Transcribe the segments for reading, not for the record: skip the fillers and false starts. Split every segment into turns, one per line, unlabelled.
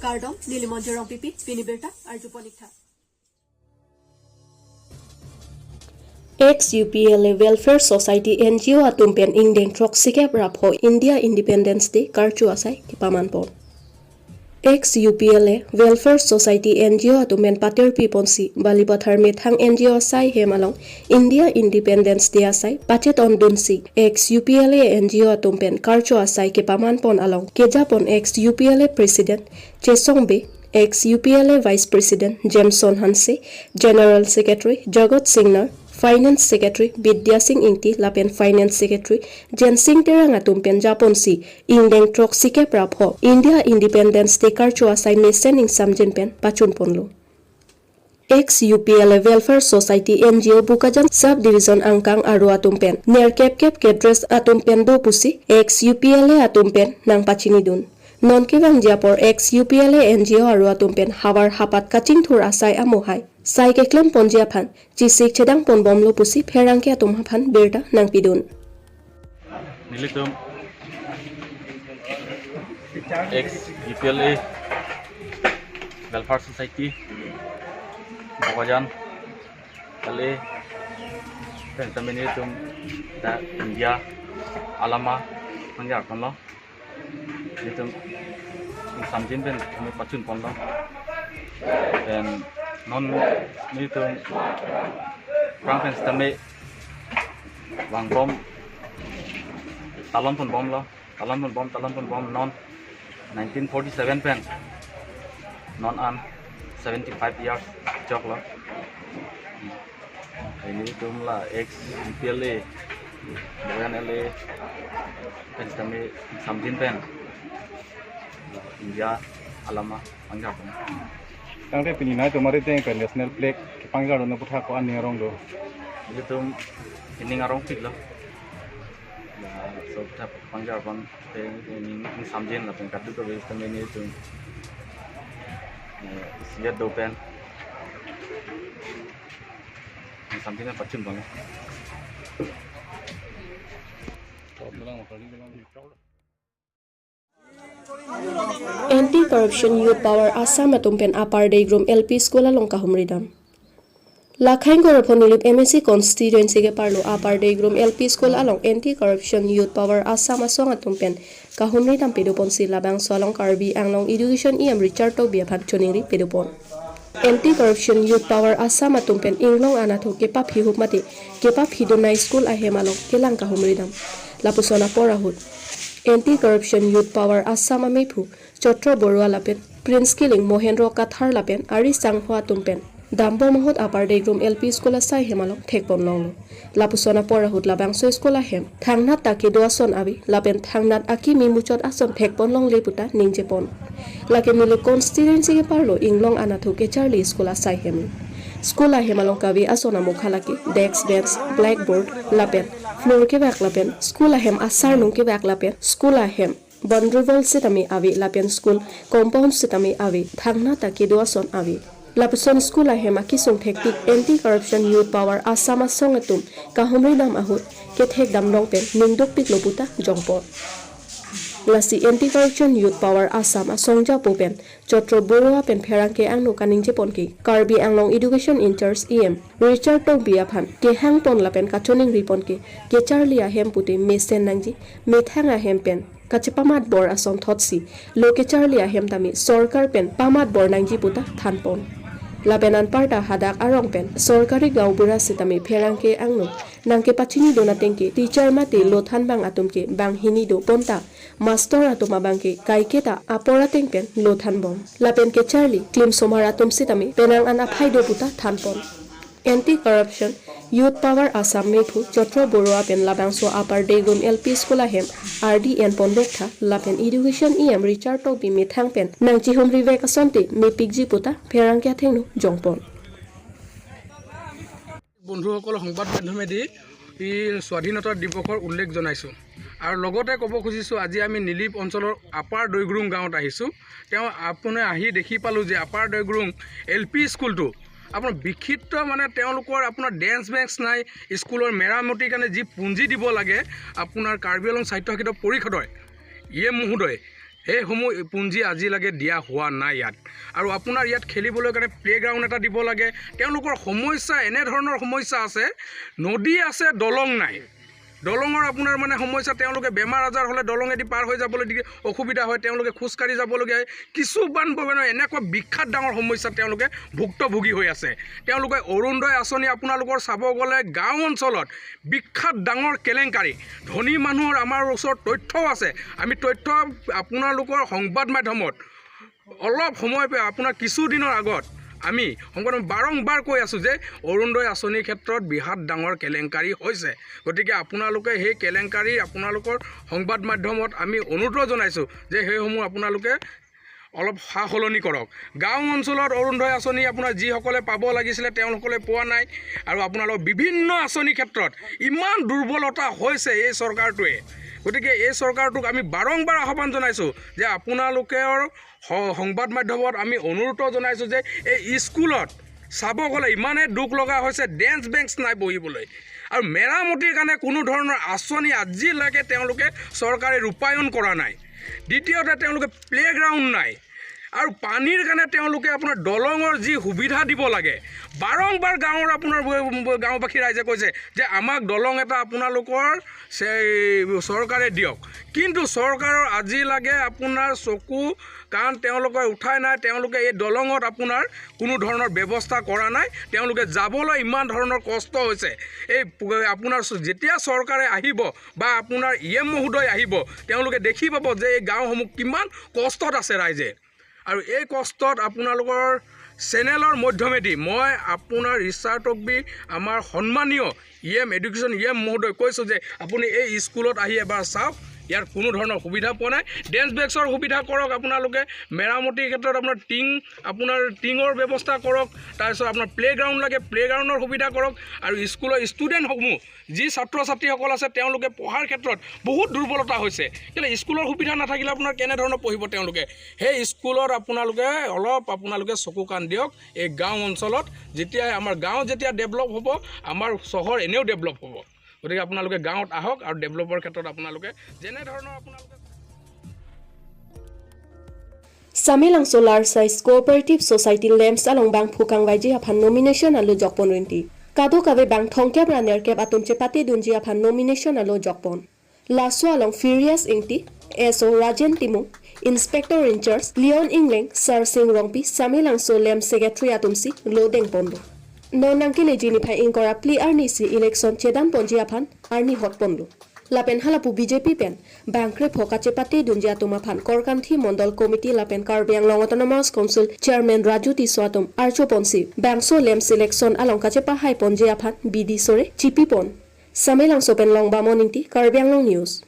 Kardom, Nilimonjorong Pipi, Piniberta, Arjuponikta.
Ex-UPLA Welfare Society NGO atumpen ingdeng troksike rapho India Independence Day karchu asai kipamanpon. Ex-UPLA Welfare Society NGO atumen pater piponsi balipathar methang NGO asai hemalong India Independence Day asai patet on dunsi ex-UPLA NGO atumpen karchu asai kipamanpon along kejapon ex-UPLA President Chesongbe ex-UPLA Vice President Jameson Hanse General Secretary Jagat Singh Finance Secretary Bidya Singh Ingti Lapen Finance Secretary Jen Singh Terang atumpen Japonsi ingdeng troksike prapho India Independence Day karchu asai mesening samjenpen pachun ponlo. Ex-UPLA Welfare Society NGO Bukajan Subdivision Angkang Aru atumpen ner kep dress atumpen do pusi ex-UPLA atumpen nang pachinidun. Non kevang Japor ex-UPLA NGO Aru atumpen hawar hapat kaching thur asai amohai. Sai keklem ponjia phan chisik chedang pon bomlo pusi pherangke atum phan berta nang pidun
nilitum ex UPLA Welfare Society Bakajan kali pensaminitum da India alama mangjar ponlo nitum samjin ben pachun ponlo dan non itu Franklin Stame Wang Bom talon pun bom lo talon pun bom non 1947 pen non an 75 years jok lo ini itu lah ex UPLA bukan LA pen Stame samjin pen India alama anggar
Tangte pinina to mari teng national flag ki pangjar no putha ko ani rong do
itu ini ngarong pik lo so tap pangjar ban ini samjen la pen katu ko wes tame ni itu siat do pen samjen pachun ban
Anti-Corruption Youth Power Assam atumpen Upper Daygrum LP School along Kahumridam. Lakhain Goraphonilip MSC constituency ke parlo Upper Daygrum LP School along Anti-Corruption Youth Power Assam asong atumpen Kahumridam pedupon sila bang solong Karbi Anglong Education Richard to biaphan choningri pedupon. Anti-Corruption Youth Power Assam atumpen Inglong anatho kepa phihup mati kepa phidonai school ahemalong kelang Kahumridam. Lapusona porahut Anti-Corruption Youth Power Assam Amepu Chotro Borua Lapen Prince Killing Mohendro Kathar Lapen Ari Sanghua Tumpen Dambo Mahut Upper Daygrum LP School Asai Hemalong Thekpon Longlo Lapusona Porahut Labangso School Ahem Thangnat Taki Doason Abi Lapen Thangnat Aki Mimuchot Ason Thekpon Long Leputa Ningjepon Lake Milo Constituency ke Parlo Inglong Anathu ke Charlie School Asai Hem School Ahemalong Kavi Asona Mukhalaki Desk Bench Blackboard Lapen Floor ke bak lapen school ahem asar nung ke bak lapen school ahem Bondrival sitami avi lapen school compound sitami avi thangna taki doason avi lapson school ahem akisong thektik Anti-Corruption Youth Power Assam asong atum kahumridam ahut ke thek damdong pen ningdok pik loputa jongpot lasi Anti-Corruption Youth Power Assam asongja popen chotro borua pen pherangke angno kaning jeponki Karbi Anglong Education in Charge EM Richard to biaphan ke hang pon lapen kachoning riponki ke Charlie ahem puti mesen nangji methang ahem pen kachipamat bor asom thotsi loke Charlie ahem tami sarkar pen pamat bor nangji puta thanpon lapenan parta hadak arong pen sorkari gaubura sitami pherangke angno nangke pachini donatengke teacher mate lothan bang atumke bang hinido ponta master atuma bangke kaiketa aporateng pen lothan bom lapen ke Charlie klim somar atum sitami penang an aphaido puta thanpon Anti-Corruption Youth Power Assam Mepu Chotro Borua pen labangso Upper Daygrum LP School ahem RDN Pondokta lapen Education EM Richard to bi methang pen nang chihum rive kasonte me pikji puta pherang kya thengnu jongpon
বন্ধুসকল সংবাদ মাধ্যমেদি স্বাধীনতা দিৱসৰ উল্লেখ জনাইছো আৰু লগতে ক'ব খুজিছো আজি আমি নিলিপ অঞ্চলৰ আপাৰ দৈগ্ৰুং গাঁৱত আহিছো তেওঁ আপুনি আহি দেখি পালো যে আপাৰ দৈগ্ৰুং এলপি স্কুলটো আপোনাৰ বিক্ষিপ্ত মানে তেওঁলোকৰ আপোনাৰ ডেন্স বেঞ্চ নাই স্কুলৰ মেৰামতিৰ কাৰণে যি পুঁজি দিব লাগে আপোনাৰ কাৰ্বি আংলং সাহিত্য পৰিষদৰ ইয়ে মহোদয় সেইসমূহ পুঁজি আজিলৈকে দিয়া হোৱা নাই ইয়াত। আৰু আপোনাৰ ইয়াত খেলিবলৈ কাৰণে প্লে'গ্ৰাউণ্ড এটা দিব লাগে। তেওঁলোকৰ সমস্যা এনেধৰণৰ সমস্যা আছে, নদী আছে, দলং নাই। দলঙৰ আপোনাৰ মানে সমস্যা, তেওঁলোকে বেমাৰ আজাৰ হ'লে দলঙেদি পাৰ হৈ যাবলৈ অসুবিধা হয়, তেওঁলোকে খোজকাঢ়ি যাবলগীয়া হয়। কিছু বানপানীৰ এনেকুৱা বিখ্যাত ডাঙৰ সমস্যা তেওঁলোকে ভুক্তভোগী হৈ আছে। তেওঁলোকে অৰুণোদয় আঁচনি আপোনালোকৰ চাব গ'লে গাঁও অঞ্চলত বিখ্যাত ডাঙৰ কেলেংকাৰী, ধনী মানুহৰ আমাৰ ওচৰত তথ্যও আছে। আমি তথ্য আপোনালোকৰ সংবাদ মাধ্যমত অলপ সময় আপোনাৰ কিছুদিনৰ আগত আমি সংবাদ বাৰম্বাৰ কৈ আছোঁ যে অৰুণোদয় আঁচনিৰ ক্ষেত্ৰত বিৰাট ডাঙৰ কেলেংকাৰী হৈছে। গতিকে আপোনালোকে সেই কেলেংকাৰী আপোনালোকৰ সংবাদ মাধ্যমত আমি অনুৰোধ জনাইছোঁ যে সেইসমূহ আপোনালোকে অলপ সা-সলনি কৰক। গাঁও অঞ্চলত অৰুণোদয় আঁচনি আপোনাৰ যিসকলে পাব লাগিছিলে তেওঁলোকলে পোৱা নাই। আৰু আপোনালোকৰ বিভিন্ন আঁচনিৰ ক্ষেত্ৰত ইমান দুৰ্বলতা হৈছে এই চৰকাৰটোৱে। গতিকে এই চৰকাৰটোক আমি বাৰম্বাৰ আহ্বান জনাইছোঁ যে আপোনালোকৰ সংবাদ মাধ্যমত আমি অনুৰোধ জনাইছোঁ যে এই স্কুলত চাব গ'লে ইমানেই দুখ লগা হৈছে, ডেন্স বেঞ্চ নাই বহিবলৈ, আৰু মেৰামতিৰ কাৰণে কোনো ধৰণৰ আঁচনি আজিলৈকে তেওঁলোকে চৰকাৰে ৰূপায়ণ কৰা নাই। দ্বিতীয়তে তেওঁলোকে প্লে'গ্ৰাউণ্ড নাই, আৰু পানীৰ কাৰণে তেওঁলোকে আপোনাৰ দলঙৰ যি সুবিধা দিব লাগে, বাৰম্বাৰ গাঁৱৰ আপোনাৰ গাঁওবাসী ৰাইজে কৈছে যে আমাক দলং এটা আপোনালোকৰ চৰকাৰে দিয়ক। কিন্তু চৰকাৰৰ আজিলৈকে আপোনাৰ চকু কাণ তেওঁলোকে উঠাই নাই। তেওঁলোকে এই দলঙত আপোনাৰ কোনো ধৰণৰ ব্যৱস্থা কৰা নাই। তেওঁলোকে যাবলৈ ইমান ধৰণৰ কষ্ট হৈছে। এই আপোনাৰ যেতিয়া চৰকাৰে আহিব বা আপোনাৰ EM মহোদয় আহিব, তেওঁলোকে দেখি পাব যে এই গাঁওসমূহ কিমান কষ্টত আছে ৰাইজে। আৰু এই কষ্টত আপোনালোকৰ চেনেলৰ মাধ্যমেদি মই আপোনাৰ ৰিচাৰ্ড টকবি আমাৰ সন্মানীয় এডুকেশ্যন মহোদয় কৈছোঁ যে আপুনি এই স্কুলত আহি এবাৰ চাওক, ইয়াৰ কোনো ধৰণৰ সুবিধা পোৱা নাই। ডেন্স বেক্সৰ সুবিধা কৰক আপোনালোকে, মেৰামতিৰ ক্ষেত্ৰত আপোনাৰ টিঙৰ ব্যৱস্থা কৰক। তাৰপিছত আপোনাৰ প্লে'গ্ৰাউণ্ড লাগে, প্লে'গ্ৰাউণ্ডৰ সুবিধা কৰক। আৰু স্কুলৰ ষ্টুডেণ্টসমূহ যি ছাত্ৰ ছাত্ৰীসকল আছে তেওঁলোকে পঢ়াৰ ক্ষেত্ৰত বহুত দুৰ্বলতা হৈছে। কেলৈ স্কুলৰ সুবিধা নাথাকিলে আপোনাৰ কেনেধৰণৰ পঢ়িব তেওঁলোকে? সেই স্কুলত আপোনালোকে চকু কাণ দিয়ক। এই গাঁও অঞ্চলত যেতিয়া আমাৰ গাঁও যেতিয়া ডেভেলপ হ'ব, আমাৰ চহৰ এনেও ডেভেলপ হ'ব। গতিকে আপোনালোকে গাঁৱত আহক আৰু ডেভেলপৰ ক্ষেত্ৰত আপোনালোকে যেনেধৰণৰ
Samilangso Large Size Cooperative Society Lamps along Bang Phukang Waiji upon nomination alo Jokpon Rinti. Kado Kawe Bang Tongkep Raner Kep Atunche Pati Dunji upon nomination alo Jokpon. Lasso along Furious Inti, SO Rajan Timu, Inspector in Charge, Leon Ingling, Sir Sing Rongpi, Samilangso Lamp Secretary Atumsi, Lodeng Pondo. Nonangkile Jinipay Inkora Pli Arnisi election Chedan Ponji upon Arni Hot Pondo. Lapen halapu BJP pen Bankre Phokache Pati Dunjia Tumaphan Korkanthi Mondol Committee Lapen Karbi Anglong Autonomous Council Chairman Raju Tiswatum Archo Ponsi Bangso Lem Selection Along Kachepa Hai Ponjia Phan BD Sore Chipi Pon Samilangso pen Long Bamoninti Karbi Anglong News.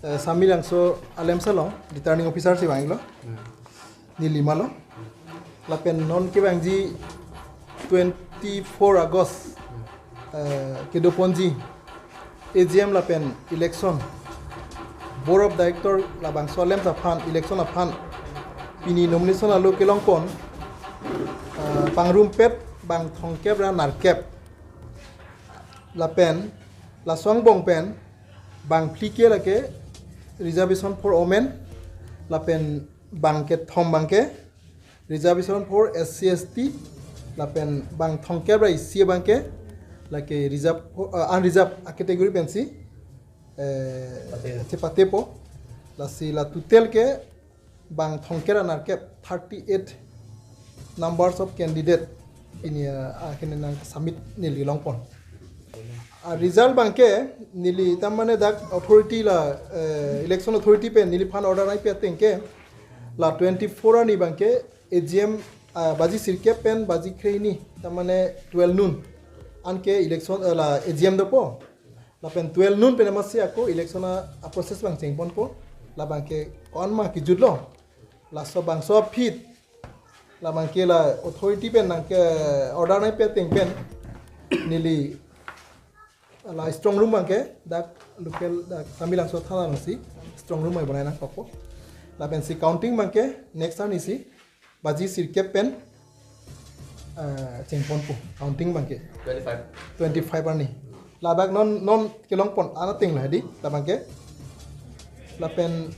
Samilangso Alem Salong Returning Officer si Banglo ni Limalo Lapen non ke bangji 24 August Kedo Ponji AGM Lapen election Board of Director Labang Solem Saphan election Aphan Pini nomination alo kelong pon Pangrum Pet Bang Thongkep ra Narkep Lapen Laswang Bong Pen Bang Plike lake reservation for women Lapen Bangke Thom Bangke reservation for SC ST Lapen Bang Thongkep ra isi Bangke like a reserve unreserved category pensi cepatepo la tutel ke bang thongkera narkep 38 numbers of candidate in submit nili longpon result banke nili tamane dak authority la election authority pe nili fan order nai pe tenke la 24 ani banke AGM baji sirke pen baji kreini tamane 12 noon anke election la AGM do po la pen 12 noon pe namase ako election a process bang chengpon po la bangke on ma ki judlo la so bang so fit la bangke la authority pen nangke order nai pe teng pen nili la strong room bangke dak local dak Samilangso thana nasi strong room ai banai na kopo la pen si counting bangke next an isi baji sirke pen chengpon po counting bangke 25 ani labak non kelong pon ana ting la di labangke la pen